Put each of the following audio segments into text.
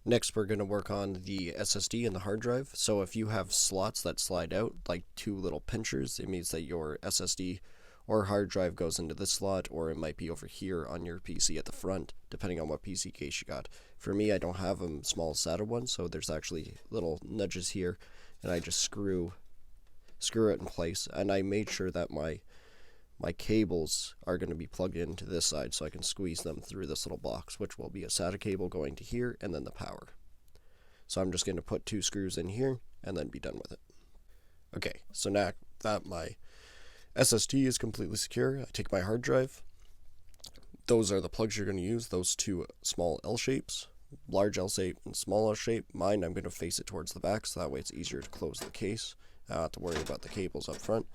Next, we're going to work on the SSD and the hard drive. So if you have slots that slide out, like two little pinchers, it means that your SSD or hard drive goes into this slot, or it might be over here on your PC at the front, depending on what PC case you got. For me, I don't have a small SATA one, so there's actually little nudges here, and I just screw it in place. And I made sure that my cables are going to be plugged into this side, so I can squeeze them through this little box, which will be a SATA cable going to here, and then the power. So I'm just going to put 2 screws in here, and then be done with it. Okay, so now that my SSD is completely secure, I take my hard drive. Those are the plugs you're going to use, those 2 small L shapes, large L shape and small L shape. Mine, I'm going to face it towards the back, so that way it's easier to close the case. I don't have to worry about the cables up front.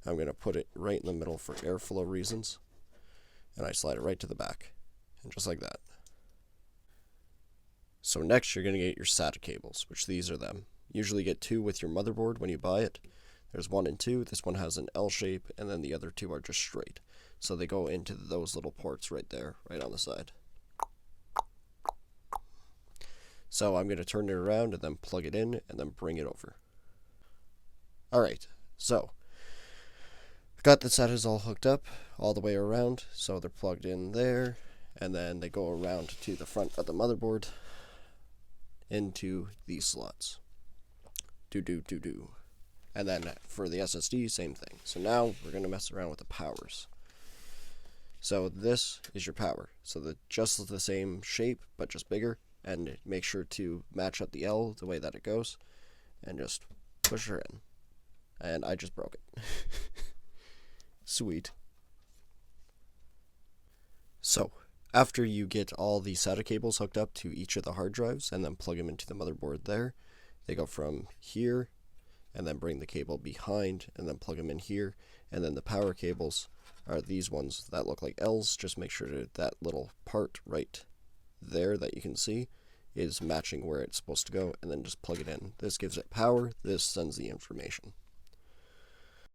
I'm going to put it right in the middle for airflow reasons, and I slide it right to the back, and just like that. So next you're going to get your SATA cables, which these are them. Usually get 2 with your motherboard when you buy it. There's 1 and 2, this one has an L shape, and then the other 2 are just straight. So they go into those little ports right there, right on the side. So I'm going to turn it around and then plug it in, and then bring it over. Alright, so got the SATAs all hooked up all the way around, so they're plugged in there, and then they go around to the front of the motherboard into these slots. And then for the SSD, same thing. So now we're going to mess around with the powers. So this is your power. So just the same shape, but just bigger, and make sure to match up the L the way that it goes, and just push her in. And I just broke it. Sweet. So, after you get all the SATA cables hooked up to each of the hard drives and then plug them into the motherboard there, they go from here and then bring the cable behind and then plug them in here, and then the power cables are these ones that look like L's. Just make sure that little part right there that you can see is matching where it's supposed to go, and then just plug it in. This gives it power, this sends the information.